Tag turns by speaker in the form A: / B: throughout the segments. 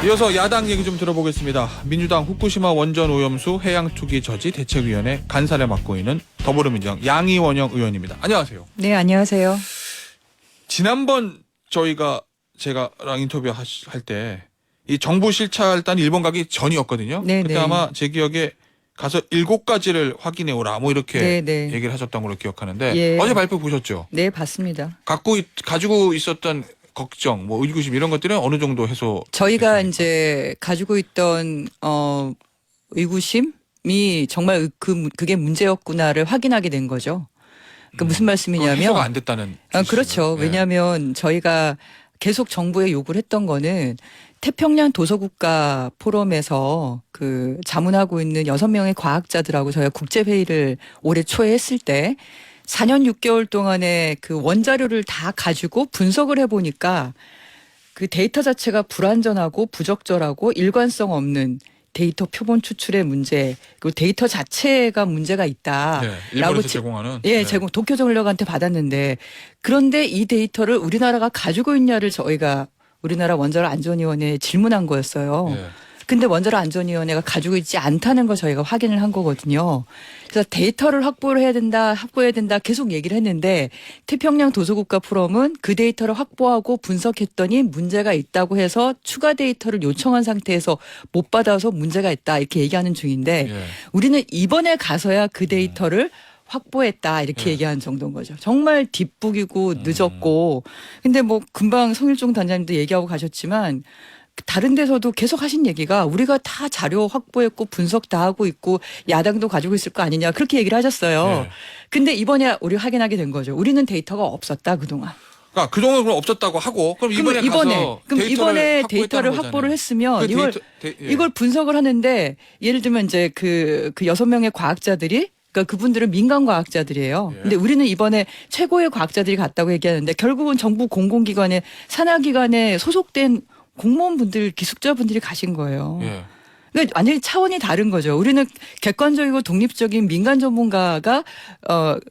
A: 이어서 야당 얘기 좀 들어보겠습니다. 민주당 후쿠시마 원전 오염수 해양투기 저지 대책위원회 간사를 맡고 있는 더불어민주당 양이원영 의원입니다. 안녕하세요.
B: 네, 안녕하세요.
A: 지난번 제가랑 인터뷰 할 때 이 정부 실찰단 일본 가기 전이었거든요.
B: 네,
A: 그때
B: 네.
A: 아마 제 기억에 가서 7가지를 확인해 오라 뭐 이렇게
B: 네, 네.
A: 얘기를 하셨던 걸로 기억하는데
B: 예.
A: 어제 발표 보셨죠?
B: 네, 봤습니다.
A: 가지고 있었던 걱정, 뭐 의구심 이런 것들은 어느 정도 해소?
B: 저희가
A: 됐습니까?
B: 이제 가지고 있던 의구심이 정말 그게 문제였구나를 확인하게 된 거죠. 그 무슨
A: 그건
B: 말씀이냐면
A: 해소가 안 됐다는.
B: 그렇죠.
A: 예.
B: 왜냐하면 저희가 계속 정부에 요구를 했던 거는 태평양 도서국가 포럼에서 그 자문하고 있는 6명의 과학자들하고 저희가 국제회의를 올해 초에 했을 때 4년 6개월 동안의 그 원자료를 다 가지고 분석을 해보니까 그 데이터 자체가 불완전하고 부적절하고 일관성 없는 데이터 표본 추출의 문제, 그리고 데이터 자체가 문제가 있다.
A: 네, 일본에서 제공하는.
B: 예,
A: 네.
B: 제공 도쿄 전력한테 받았는데 그런데 이 데이터를 우리나라가 가지고 있냐를 저희가 우리나라 원자로 안전위원회에 질문한 거였어요.
A: 네.
B: 근데 원자로 안전위원회가 가지고 있지 않다는 걸 저희가 확인을 한 거거든요. 그래서 데이터를 확보해야 된다 계속 얘기를 했는데 태평양 도서국가 포럼은 그 데이터를 확보하고 분석했더니 문제가 있다고 해서 추가 데이터를 요청한 상태에서 못 받아서 문제가 있다 이렇게 얘기하는 중인데
A: 예.
B: 우리는 이번에 가서야 그 데이터를 확보했다 이렇게
A: 예.
B: 얘기하는 정도인 거죠. 정말 뒷북이고 늦었고 근데 뭐 금방 성일종 단장님도 얘기하고 가셨지만 다른 데서도 계속 하신 얘기가 우리가 다 자료 확보했고 분석 다 하고 있고 야당도 가지고 있을 거 아니냐 그렇게 얘기를 하셨어요.
A: 예.
B: 근데 이번에 우리 확인하게 된 거죠. 우리는 데이터가 없었다 그동안.
A: 그러니까 그동안 그럼 없었다고 하고 그럼 이번에 가서
B: 이번에
A: 확보했다는
B: 데이터를
A: 거잖아요.
B: 확보를 했으면
A: 그 예.
B: 이걸 분석을 하는데 예를 들면 이제 그 6명의 과학자들이 그러니까 그분들은 민간 과학자들이에요.
A: 예.
B: 근데 우리는 이번에 최고의 과학자들이 갔다고 얘기하는데 결국은 정부 공공기관에 산하기관에 소속된 공무원분들 기숙자분들이 가신 거예요.
A: 예.
B: 그러니까 완전히 차원이 다른 거죠. 우리는 객관적이고 독립적인 민간 전문가가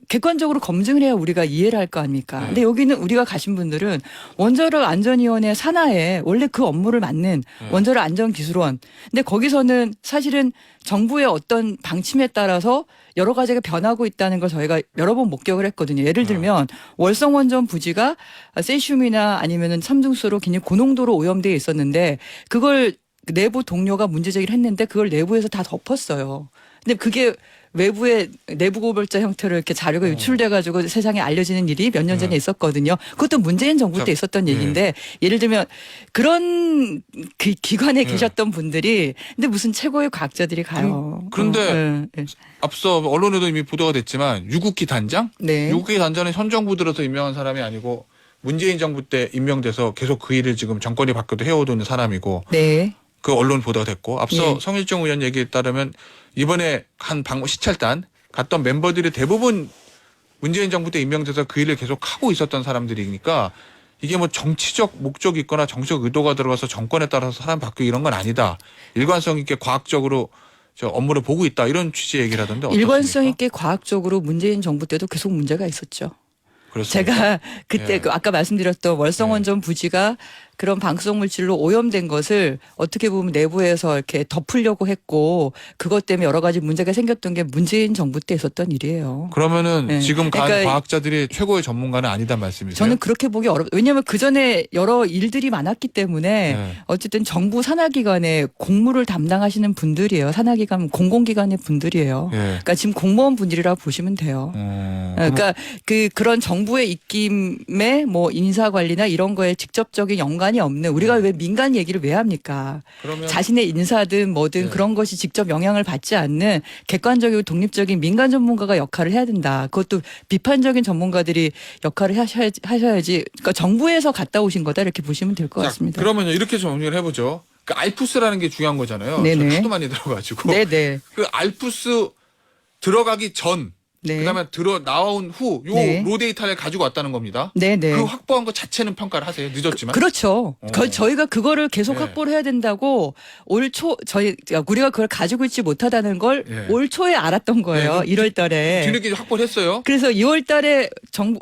B: 객관적으로 검증을 해야 우리가 이해를 할 거 아닙니까?
A: 네.
B: 근데 여기는 우리가 가신 분들은 원자력 안전위원회 산하에 원래 그 업무를 맡는
A: 네.
B: 원자력 안전기술원. 근데 거기서는 사실은 정부의 어떤 방침에 따라서 여러 가지가 변하고 있다는 걸 저희가 여러 번 목격을 했거든요. 예를 들면 월성 원전 부지가 세슘이나 아니면은 삼중수로 굉장히 고농도로 오염되어 있었는데 그걸 내부 동료가 문제 제기를 했는데 그걸 내부에서 다 덮었어요. 근데 그게 외부의 내부 고발자 형태로 이렇게 자료가 유출돼 가지고 세상에 알려지는 일이 몇 년 전에
A: 네.
B: 있었거든요. 그것도 문재인 정부 때 있었던 얘기인데 예를 들면 그런 그 기관에 계셨던 분들이 근데 무슨 최고의 과학자들이 가요.
A: 그런데
B: 네.
A: 앞서 언론에도 이미 보도가 됐지만 유국기 단장?
B: 네.
A: 유국기 단장은 현 정부 들어서 임명한 사람이 아니고 문재인 정부 때 임명돼서 계속 그 일을 지금 정권이 바뀌어도 해오던 사람이고
B: 네.
A: 그 언론 보도가 됐고 앞서
B: 예.
A: 성일종 의원 얘기에 따르면 이번에 한 시찰단 갔던 멤버들이 대부분 문재인 정부 때 임명돼서 그 일을 계속 하고 있었던 사람들이니까 이게 뭐 정치적 목적이 있거나 정치적 의도가 들어가서 정권에 따라서 사람 바뀌고 이런 건 아니다. 일관성 있게 과학적으로 저 업무를 보고 있다. 이런 취지의 얘기를 하던데 어떻습니까?
B: 일관성 있게 과학적으로 문재인 정부 때도 계속 문제가 있었죠.
A: 그렇습니까?
B: 제가 그때
A: 예.
B: 그 아까 말씀드렸던 월성원전 부지가 그런 방사성 물질로 오염된 것을 어떻게 보면 내부에서 이렇게 덮으려고 했고 그것 때문에 여러 가지 문제가 생겼던 게 문재인 정부 때 있었던 일이에요.
A: 그러면은
B: 네.
A: 지금 간
B: 그러니까
A: 과학자들이 최고의 전문가는 아니단 말씀이세요?
B: 저는 그렇게 보기 왜냐하면 그 전에 여러 일들이 많았기 때문에
A: 네.
B: 어쨌든 정부 산하기관에 공무를 담당하시는 분들이에요. 산하기관 공공기관의 분들이에요.
A: 예.
B: 그러니까 지금 공무원 분들이라 보시면 돼요. 그러니까 그런 정부의 입김에 뭐 인사 관리나 이런 거에 직접적인 연관이 없는 우리가 왜 민간 얘기를 왜 합니까?
A: 그러면
B: 자신의 인사든 뭐든
A: 네.
B: 그런 것이 직접 영향을 받지 않는 객관적이고 독립적인 민간 전문가가 역할을 해야 된다. 그것도 비판적인 전문가들이 역할을 하셔야지. 그러니까 정부에서 갔다 오신 거다 이렇게 보시면 될 것
A: 자,
B: 같습니다.
A: 그러면요 이렇게 정리를 해보죠. 그 알프스라는 게 중요한 거잖아요.
B: 네네.
A: 저 하도 많이 들어가지고
B: 네네.
A: 그 알프스 들어가기 전
B: 네.
A: 그다음에 나온 후 요
B: 네.
A: 로 데이터를 가지고 왔다는 겁니다.
B: 네네.
A: 그 확보한 것 자체는 평가를 하세요. 늦었지만.
B: 그렇죠. 저희가 그거를 계속
A: 네.
B: 확보를 해야 된다고 우리가 그걸 가지고 있지 못하다는 걸
A: 네.
B: 올 초에 알았던 거예요.
A: 네.
B: 1월 달에.
A: 뒤늦게 확보를 했어요.
B: 그래서 2월 달에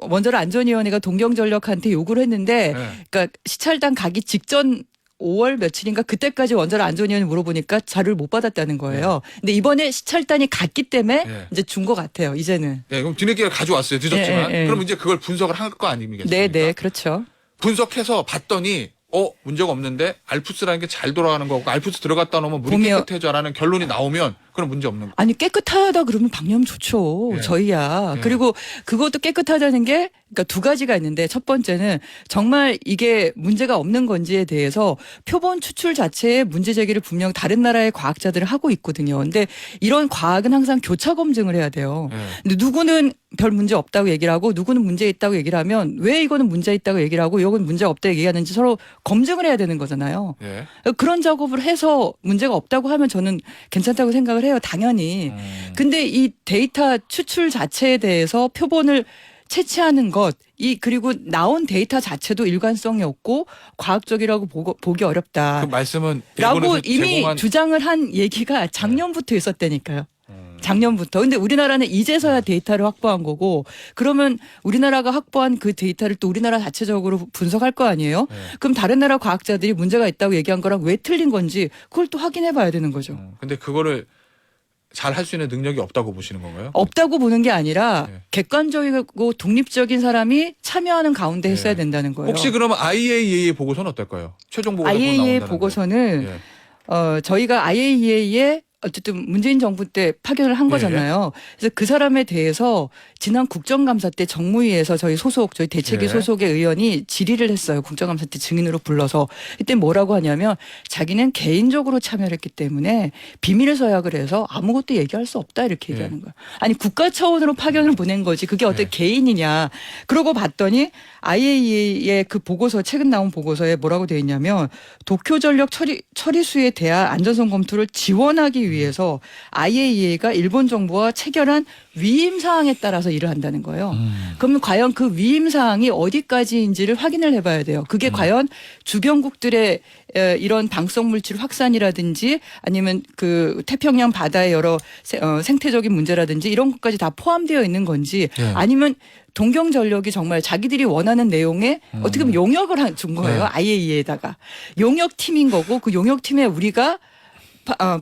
B: 원자로 안전위원회가 동경전력한테 요구를 했는데
A: 네.
B: 그러니까 시찰단 가기 직전 5월 며칠인가 그때까지 원자로 안전위원회 물어보니까 자료를 못 받았다는 거예요. 근데 이번에 시찰단이 갔기 때문에
A: 네.
B: 이제 준 것 같아요. 이제는.
A: 네, 그럼 뒤늦게 가져왔어요. 늦었지만.
B: 예, 예.
A: 그럼 이제 그걸 분석을 할 거 아닙니까?
B: 네, 네, 그렇죠.
A: 분석해서 봤더니 문제가 없는데 알프스라는 게 잘 돌아가는 거고 알프스 들어갔다 놓으면 물이
B: 보면-
A: 깨끗해져라는 결론이 나오면 그럼 문제 없는 거.
B: 아니 깨끗하다 그러면 방염 좋죠.
A: 예.
B: 저희야.
A: 예.
B: 그리고 그것도 깨끗하다는 게 그러니까 두 가지가 있는데 첫 번째는 정말 이게 문제가 없는 건지에 대해서 표본 추출 자체에 문제 제기를 분명 다른 나라의 과학자들은 하고 있거든요. 근데 이런 과학은 항상 교차 검증을 해야 돼요.
A: 예.
B: 근데 누구는 별 문제 없다고 얘기를 하고 누구는 문제 있다고 얘기를 하면 왜 이거는 문제 있다고 얘기를 하고 이건 문제 없다고 얘기하는지 서로 검증을 해야 되는 거잖아요.
A: 예.
B: 그런 작업을 해서 문제가 없다고 하면 저는 괜찮다고 생각을 해요. 당연히. 근데 이 데이터 추출 자체에 대해서 표본을 채취하는 것, 그리고 나온 데이터 자체도 일관성이 없고 과학적이라고 보기 어렵다.
A: 그 말씀은
B: 라고
A: 일본에서
B: 이미
A: 제공한
B: 주장을 한 얘기가 작년부터 있었다니까요. 작년부터. 근데 우리나라는 이제서야 데이터를 확보한 거고 그러면 우리나라가 확보한 그 데이터를 또 우리나라 자체적으로 분석할 거 아니에요?
A: 네.
B: 그럼 다른 나라 과학자들이 문제가 있다고 얘기한 거랑 왜 틀린 건지 그걸 또 확인해 봐야 되는 거죠.
A: 근데 그거를 잘 할 수 있는 능력이 없다고 보시는 건가요?
B: 없다고 보는 게 아니라
A: 네.
B: 객관적이고 독립적인 사람이 참여하는 가운데 했어야
A: 네.
B: 된다는 거예요.
A: 혹시 그러면 IAEA 보고서는 어떨까요? 최종 보고서
B: IAEA
A: 나온다는데.
B: 보고서는
A: 예.
B: 저희가 IAEA에 어쨌든 문재인 정부 때 파견을 한
A: 예,
B: 거잖아요. 그래서 그 사람에 대해서 지난 국정감사 때 정무위에서 저희 대책위
A: 예.
B: 소속의 의원이 질의를 했어요. 국정감사 때 증인으로 불러서. 이때 뭐라고 하냐면 자기는 개인적으로 참여를 했기 때문에 비밀 서약을 해서 아무것도 얘기할 수 없다 이렇게
A: 예.
B: 얘기하는 거예요. 아니 국가 차원으로 파견을 보낸 거지. 그게 어떻게
A: 예.
B: 개인이냐. 그러고 봤더니 IAEA의 그 보고서 최근 나온 보고서에 뭐라고 돼 있냐면 도쿄전력 처리수에 대한 안전성 검토를 지원하기 위해서 IAEA가 일본 정부와 체결한 위임 사항에 따라서 일을 한다는 거예요. 그러면 과연 그 위임 사항이 어디까지인지를 확인을 해봐야 돼요. 그게 과연 주변국들의 이런 방사성 물질 확산이라든지 아니면 그 태평양 바다의 여러 생태적인 문제라든지 이런 것까지 다 포함되어 있는 건지
A: 예.
B: 아니면 동경전력이 정말 자기들이 원하는 내용에 어떻게 보면 용역을 준 거예요.
A: 네.
B: IAEA에다가 용역팀인 거고 그 용역팀에 우리가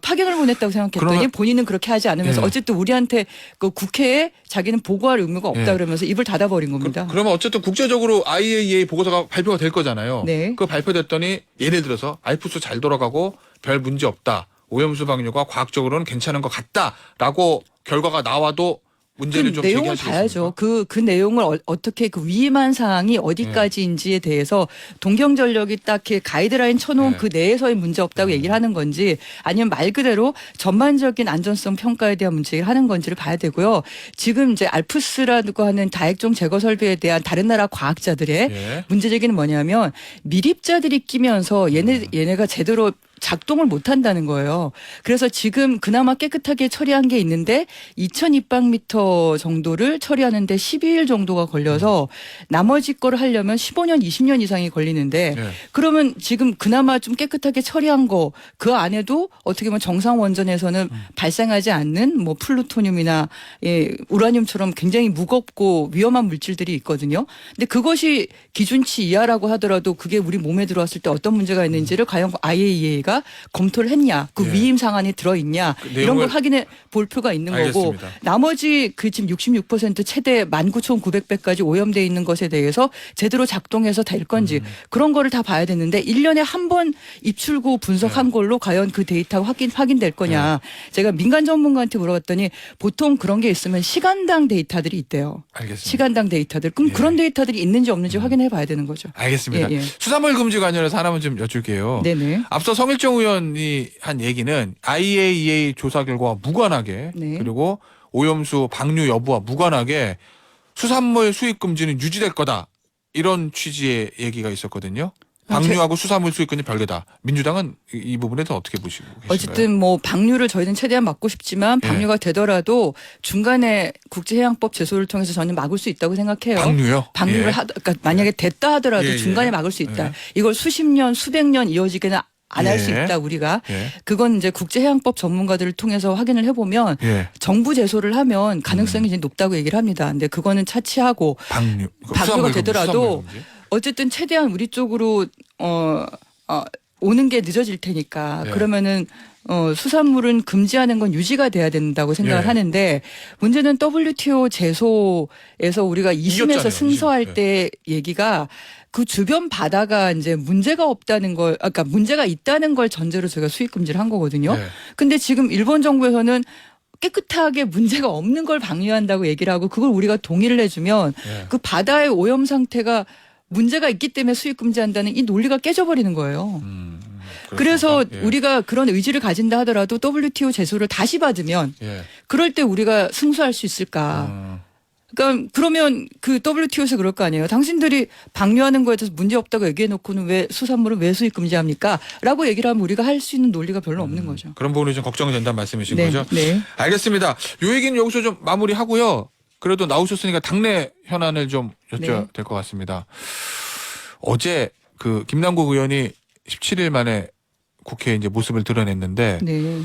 B: 파견을 보냈다고 생각했더니
A: 그러면-
B: 본인은 그렇게 하지 않으면서
A: 예.
B: 어쨌든 우리한테 그 국회에 자기는 보고할 의무가 없다
A: 예.
B: 그러면서 입을 닫아버린 겁니다.
A: 그러면 어쨌든 국제적으로 IAEA 보고서가 발표가 될 거잖아요.
B: 네.
A: 그 발표됐더니 예를 들어서 알프스 잘 돌아가고 별 문제 없다. 오염수 방류가 과학적으로는 괜찮은 것 같다라고 결과가 나와도 문제를
B: 그
A: 좀
B: 내용을
A: 제기하시겠습니까?
B: 봐야죠. 그 내용을 어떻게 그 위임한 사항이 어디까지인지에 대해서 동경전력이 딱히 가이드라인 쳐놓은
A: 네.
B: 그 내에서의 문제 없다고 얘기를 하는 건지 아니면 말 그대로 전반적인 안전성 평가에 대한 문제를 하는 건지를 봐야 되고요. 지금 이제 알프스라고 하는 다액종 제거 설비에 대한 다른 나라 과학자들의
A: 예.
B: 문제제기는 뭐냐면 미립자들이 끼면서 얘네가 제대로 작동을 못 한다는 거예요. 그래서 지금 그나마 깨끗하게 처리한 게 있는데 2000입방미터 정도를 처리하는데 12일 정도가 걸려서 나머지 거를 하려면 15년, 20년 이상이 걸리는데
A: 예.
B: 그러면 지금 그나마 좀 깨끗하게 처리한 거 그 안에도 어떻게 보면 정상 원전에서는 발생하지 않는 뭐 플루토늄이나 우라늄처럼 굉장히 무겁고 위험한 물질들이 있거든요. 근데 그것이 기준치 이하라고 하더라도 그게 우리 몸에 들어왔을 때 어떤 문제가 있는지를 과연 IAEA가 검토를 했냐, 그
A: 예.
B: 위임 사항이 들어있냐
A: 그
B: 이런 걸
A: 내용을-
B: 확인해 볼 필요가 있는 거고
A: 알겠습니다.
B: 나머지 그 지금 66% 최대 19,900배까지 오염돼 있는 것에 대해서 제대로 작동해서 될 건지 그런 거를 다 봐야 되는데 1년에 한 번 입출구 분석한 걸로 과연 그 데이터가 확인될 거냐. 제가 민간 전문가한테 물어봤더니 보통 그런 게 있으면 시간당 데이터들이 있대요.
A: 알겠습니다.
B: 시간당 데이터들. 그럼
A: 예.
B: 그런 데이터들이 있는지 없는지 확인해 봐야 되는 거죠.
A: 알겠습니다.
B: 예, 예.
A: 수산물 금지 관련해서 하나만 좀 여쭐게요.
B: 네네.
A: 앞서 성일정 의원이 한 얘기는 IAEA 조사 결과와 무관하게
B: 네.
A: 그리고 오염수 방류 여부와 무관하게 수산물 수입 금지는 유지될 거다. 이런 취지의 얘기가 있었거든요. 방류하고 수산물 수입 금지 별개다. 민주당은 이 부분에 대해서 어떻게 보시고 계신가요?
B: 어쨌든 뭐 방류를 저희는 최대한 막고 싶지만
A: 예.
B: 방류가 되더라도 중간에 국제해양법 제소를 통해서 저는 막을 수 있다고 생각해요.
A: 방류요?
B: 방류를
A: 예.
B: 그러니까 만약에 됐다 하더라도
A: 예, 예.
B: 중간에 막을 수 있다.
A: 예.
B: 이걸 수십 년, 수백 년 이어지게는 안 할 수
A: 예.
B: 있다 우리가.
A: 예.
B: 그건 이제 국제해양법 전문가들을 통해서 확인을 해보면
A: 예.
B: 정부 제소를 하면 가능성이 이제 높다고 얘기를 합니다. 근데 그거는 차치하고
A: 방류.
B: 방류가
A: 수산물 금지,
B: 되더라도
A: 수산물 금지.
B: 어쨌든 최대한 우리 쪽으로 오는 게 늦어질 테니까
A: 예.
B: 그러면은 수산물은 금지하는 건 유지가 돼야 된다고 생각을
A: 예.
B: 하는데 문제는 WTO 제소에서 우리가 2심에서
A: 이겼잖아요,
B: 승소할
A: 2심.
B: 때 얘기가 그 주변 바다가 이제 문제가 없다는 걸, 아까 문제가 있다는 걸 전제로 저희가 수입 금지를 한 거거든요.
A: 예.
B: 근데 지금 일본 정부에서는 깨끗하게 문제가 없는 걸 방류한다고 얘기를 하고 그걸 우리가 동의를 해주면
A: 예.
B: 그 바다의 오염 상태가 문제가 있기 때문에 수입 금지한다는 이 논리가 깨져버리는 거예요. 그래서
A: 그렇습니까? 예.
B: 우리가 그런 의지를 가진다 하더라도 WTO 제소를 다시 받으면
A: 예.
B: 그럴 때 우리가 승소할 수 있을까? 그러니까 그러면 그 WTO에서 그럴 거 아니에요. 당신들이 방류하는 거에 대해서 문제 없다고 얘기해 놓고는 왜 수산물은 왜 수입 금지합니까? 라고 얘기를 하면 우리가 할 수 있는 논리가 별로 없는 거죠.
A: 그런 부분이 좀 걱정이 된다는 말씀이신
B: 네,
A: 거죠?
B: 네.
A: 알겠습니다. 요 얘기는 여기서 좀 마무리하고요. 그래도 나오셨으니까 당내 현안을 좀 여쭤야
B: 네.
A: 될 것 같습니다. 어제 그 김남국 의원이 17일 만에 국회에 이제 모습을 드러냈는데
B: 네.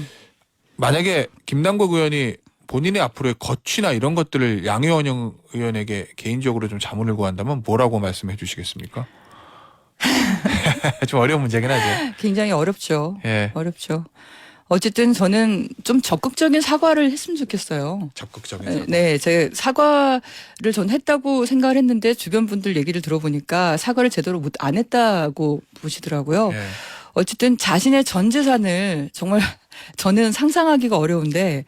A: 만약에 김남국 의원이 본인의 앞으로의 거취나 이런 것들을 양의원 의원에게 개인적으로 좀 자문을 구한다면 뭐라고 말씀해 주시겠습니까? 좀 어려운 문제긴 하죠.
B: 굉장히 어렵죠.
A: 예.
B: 어렵죠. 어쨌든 저는 좀 적극적인 사과를 했으면 좋겠어요.
A: 적극적인 사과.
B: 네, 제 사과를 전 했다고 생각을 했는데 주변 분들 얘기를 들어보니까 사과를 제대로 안 했다고 보시더라고요.
A: 예.
B: 어쨌든 자신의 전 재산을 정말 저는 상상하기가 어려운데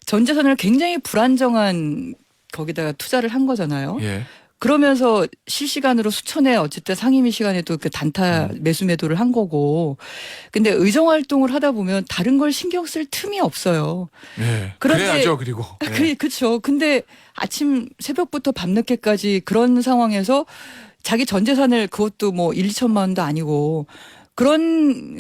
B: 전 재산을 굉장히 불안정한 거기다가 투자를 한 거잖아요.
A: 예.
B: 그러면서 실시간으로 수천회 어쨌든 상임위 시간에도 그 단타 매수 매도를 한 거고. 근데 의정 활동을 하다 보면 다른 걸 신경 쓸 틈이 없어요.
A: 예.
B: 그런데-
A: 그래야죠. 그리고. 예.
B: 그렇죠. 근데 아침 새벽부터 밤늦게까지 그런 상황에서 자기 전 재산을 그것도 뭐 1, 2천만 원도 아니고 그런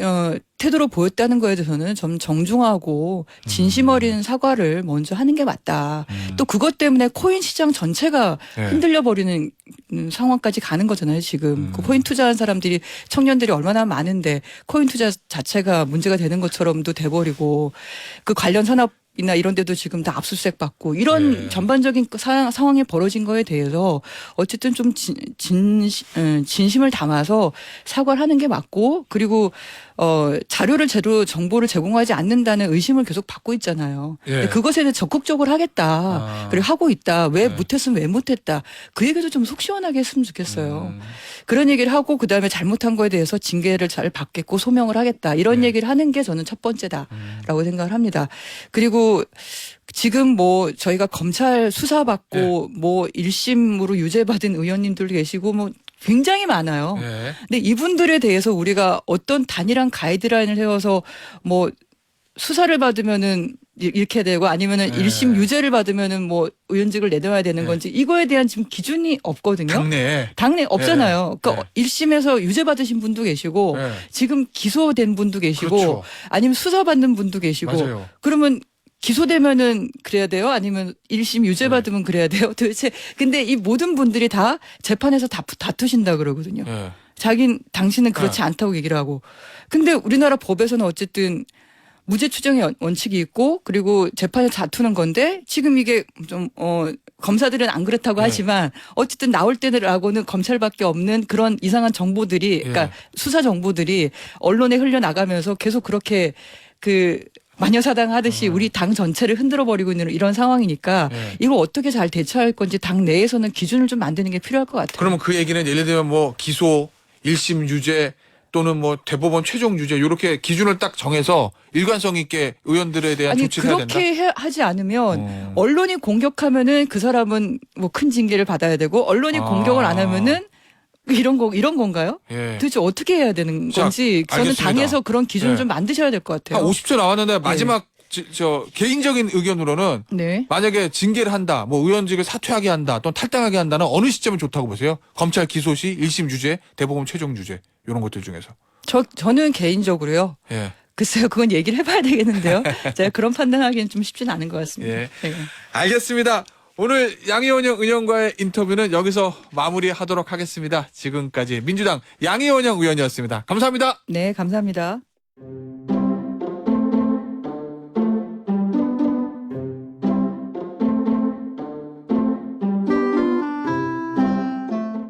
B: 태도로 보였다는 거에 대해서는 좀 정중하고 진심 어린 사과를 먼저 하는 게 맞다. 또 그것 때문에 코인 시장 전체가
A: 예.
B: 흔들려 버리는 상황까지 가는 거잖아요. 지금 그 코인 투자한 사람들이 청년들이 얼마나 많은데 코인 투자 자체가 문제가 되는 것처럼도 돼버리고 그 관련 산업이나 이런 데도 지금 다 압수수색 받고 이런
A: 예.
B: 전반적인 상황이 벌어진 거에 대해서 어쨌든 좀 진심을 담아서 사과를 하는 게 맞고 그리고 자료를 제대로 정보를 제공하지 않는다는 의심을 계속 받고 있잖아요.
A: 예.
B: 근데 그것에 대해 적극적으로 하겠다.
A: 아.
B: 그리고 하고 있다. 왜
A: 네.
B: 못했으면 왜 못했다. 그 얘기도 좀 속 시원하게 했으면 좋겠어요.
A: 음.
B: 그런 얘기를 하고 그다음에 잘못한 거에 대해서 징계를 잘 받겠고 소명을 하겠다. 이런
A: 네.
B: 얘기를 하는 게 저는 첫 번째다라고 생각을 합니다. 그리고 지금 뭐 저희가 검찰 수사받고 뭐 1심으로 유죄받은 의원님들도 계시고 뭐 굉장히 많아요.
A: 예.
B: 근데 이분들에 대해서 우리가 어떤 단일한 가이드라인을 세워서 뭐 수사를 받으면은 이렇게 되고 아니면은
A: 네.
B: 1심 유죄를 받으면은 뭐 의원직을 내려야 되는
A: 네.
B: 건지 이거에 대한 지금 기준이 없거든요.
A: 당내에.
B: 당내 없잖아요. 그러니까
A: 네.
B: 1심에서 유죄 받으신 분도 계시고
A: 예.
B: 지금 기소된 분도 계시고
A: 그렇죠.
B: 아니면 수사받는 분도 계시고
A: 맞아요.
B: 그러면 기소되면은 그래야 돼요? 아니면 1심 유죄
A: 네.
B: 받으면 그래야 돼요? 도대체 근데 이 모든 분들이 다 재판에서 다투신다 그러거든요.
A: 예.
B: 당신은 그렇지
A: 네.
B: 않다고 얘기를 하고. 근데 우리나라 법에서는 어쨌든 무죄 추정의 원칙이 있고 그리고 재판에 다투는 건데 지금 이게 좀 검사들은 안 그렇다고
A: 네.
B: 하지만 어쨌든 나올 때라고는 검찰밖에 없는 그런 이상한 정보들이 그러니까
A: 예.
B: 수사 정보들이 언론에 흘려나가면서 계속 그렇게 그 마녀사당하듯이 우리 당 전체를 흔들어 버리고 있는 이런 상황이니까
A: 예.
B: 이걸 어떻게 잘 대처할 건지 당 내에서는 기준을 좀 만드는 게 필요할 것 같아요.
A: 그러면 그 얘기는 예를 들면 뭐 기소, 1심 유죄 또는 뭐 대법원 최종 유죄 이렇게 기준을 딱 정해서 일관성 있게 의원들에 대한
B: 아니
A: 조치를 해야 된다.
B: 그렇게 하지 않으면 언론이 공격하면은 그 사람은 뭐 큰 징계를 받아야 되고 언론이
A: 아.
B: 공격을 안 하면은 이런 건가요?
A: 예.
B: 도대체 어떻게 해야 되는
A: 자,
B: 건지 저는
A: 알겠습니다.
B: 당에서 그런 기준을
A: 네.
B: 좀 만드셔야 될 것
A: 한
B: 같아요.
A: 50초 나왔는데 마지막 저 개인적인 의견으로는
B: 네.
A: 만약에 징계를 한다, 뭐 의원직을 사퇴하게 한다, 또는 탈당하게 한다는 어느 시점이 좋다고 보세요? 검찰 기소 시 1심 유죄, 대법원 최종 유죄 이런 것들 중에서.
B: 저는 개인적으로요.
A: 예.
B: 글쎄요, 그건 얘기를 해봐야 되겠는데요. 제가 그런 판단하기는 좀 쉽지는 않은 것 같습니다.
A: 예.
B: 네.
A: 알겠습니다. 오늘 양희원 의원과의 인터뷰는 여기서 마무리하도록 하겠습니다. 지금까지 민주당 양희원 의원이었습니다. 감사합니다.
B: 네, 감사합니다.